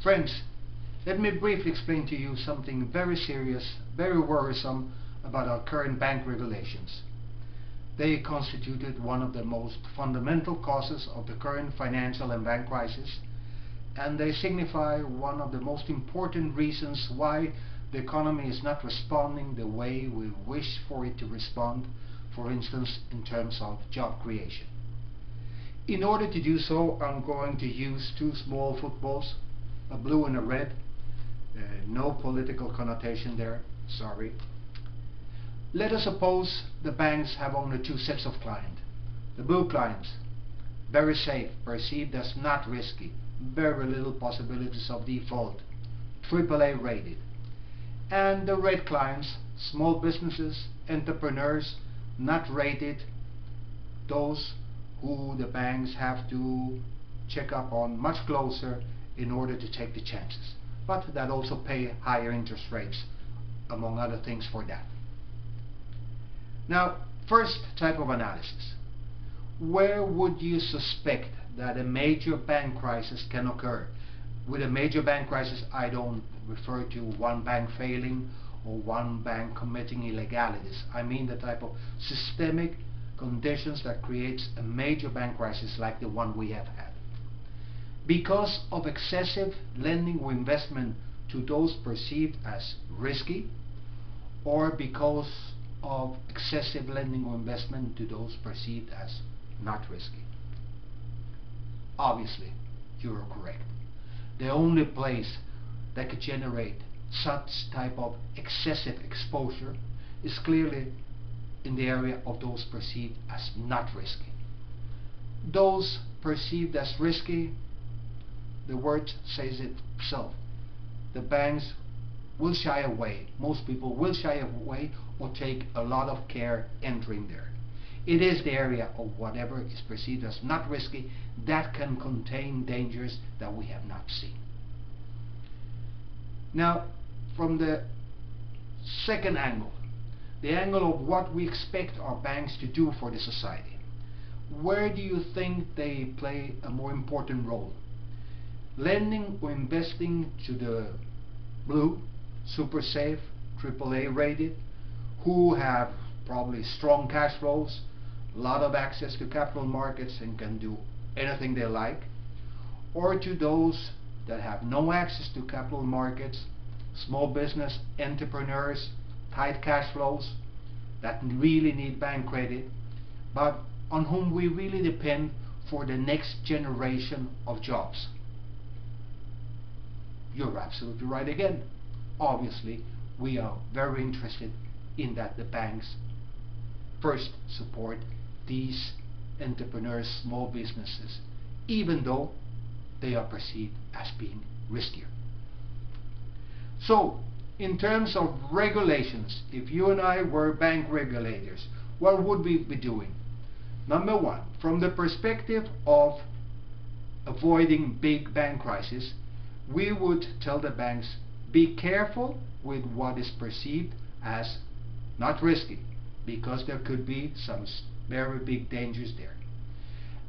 Friends, let me briefly explain to you something very serious, very worrisome about our current bank regulations. They constituted one of the most fundamental causes of the current financial and bank crisis, and they signify one of the most important reasons why the economy is not responding the way we wish for it to respond, for instance in terms of job creation. In order to do so, I'm going to use two small footballs, a blue and a red. No political connotation there, sorry. Let us suppose the banks have only two sets of clients. The blue clients, very safe, perceived as not risky, very little possibilities of default, AAA rated. And the red clients, small businesses, entrepreneurs, not rated, those who the banks have to check up on much closer in order to take the chances, but that also pay higher interest rates, among other things, for that. Now, first type of analysis. Where would you suspect that a major bank crisis can occur? With a major bank crisis, I don't refer to one bank failing or one bank committing illegalities. I mean the type of systemic conditions that creates a major bank crisis like the one we have had. Because of excessive lending or investment to those perceived as risky, or because of excessive lending or investment to those perceived as not risky. Obviously, you are correct. The only place that could generate such type of excessive exposure is clearly in the area of those perceived as not risky. Those perceived as risky, the word says it itself. The banks will shy away. Most people will shy away or take a lot of care entering there. It is the area of whatever is perceived as not risky that can contain dangers that we have not seen. Now, from the second angle, the angle of what we expect our banks to do for the society, where do you think they play a more important role? Lending or investing to the blue, super safe, AAA rated, who have probably strong cash flows, a lot of access to capital markets and can do anything they like, or to those that have no access to capital markets, small business, entrepreneurs, tight cash flows, that really need bank credit, but on whom we really depend for the next generation of jobs. You're absolutely right again. Obviously, we are very interested in that the banks first support these entrepreneurs, small businesses, even though they are perceived as being riskier. So, in terms of regulations, if you and I were bank regulators, what would we be doing? Number one, from the perspective of avoiding big bank crises, we would tell the banks, be careful with what is perceived as not risky, because there could be some very big dangers there.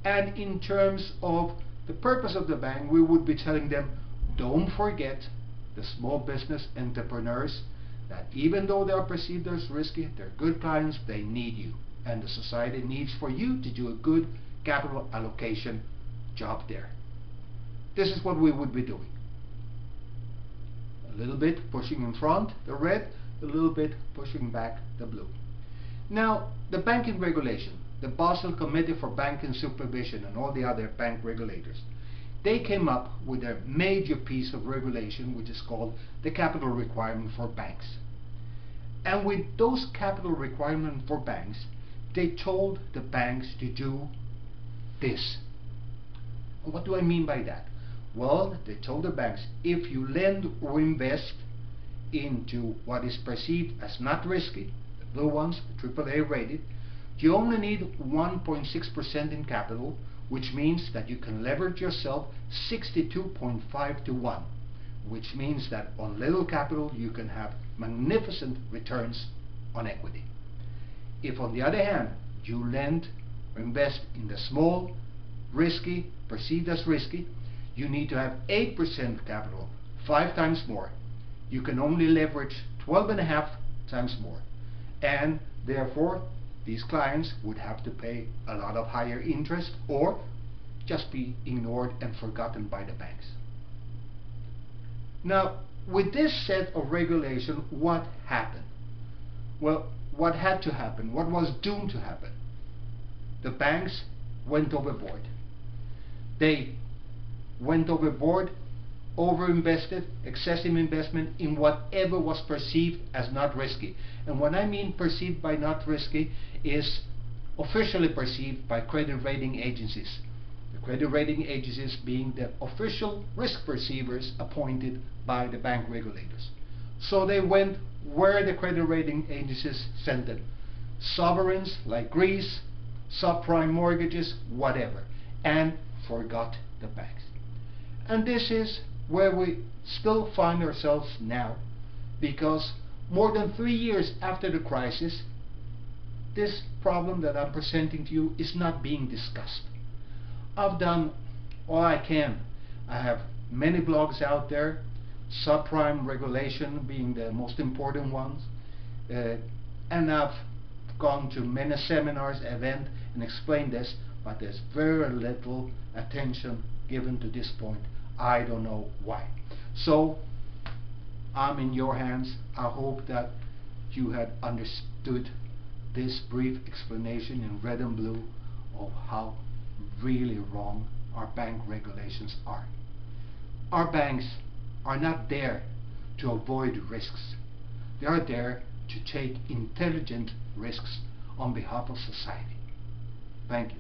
And in terms of the purpose of the bank, we would be telling them, don't forget the small business entrepreneurs, that even though they are perceived as risky, they're good clients, they need you, and the society needs for you to do a good capital allocation job there. This is what we would be doing. A little bit pushing in front, the red, a little bit pushing back, the blue. Now, the banking regulation, the Basel Committee for Banking Supervision and all the other bank regulators, they came up with a major piece of regulation which is called the capital requirement for banks. And with those capital requirements for banks, they told the banks to do this. What do I mean by that? Well, they told the banks, if you lend or invest into what is perceived as not risky, the blue ones, AAA rated, you only need 1.6% in capital, which means that you can leverage yourself 62.5 to 1, which means that on little capital you can have magnificent returns on equity. If on the other hand you lend or invest in the small, risky, perceived as risky, you need to have 8% capital, 5 times more. You can only leverage 12.5 times more. And therefore, these clients would have to pay a lot of higher interest or just be ignored and forgotten by the banks. Now, with this set of regulation, what happened? Well, what had to happen? What was doomed to happen? The banks went overboard. They went overboard, overinvested, excessive investment in whatever was perceived as not risky. And what I mean perceived by not risky is officially perceived by credit rating agencies. The credit rating agencies being the official risk perceivers appointed by the bank regulators. So they went where the credit rating agencies sent them. Sovereigns like Greece, subprime mortgages, whatever, and forgot the banks. And this is where we still find ourselves now, because more than 3 years after the crisis, this problem that I'm presenting to you is not being discussed. I've done all I can. I have many blogs out there, subprime regulation being the most important ones, and I've gone to many seminars, events, and explained this, but there's very little attention given to this point. I don't know why. So I'm in your hands. I hope that you had understood this brief explanation in red and blue of how really wrong our bank regulations are. Our banks are not there to avoid risks. They are there to take intelligent risks on behalf of society. Thank you.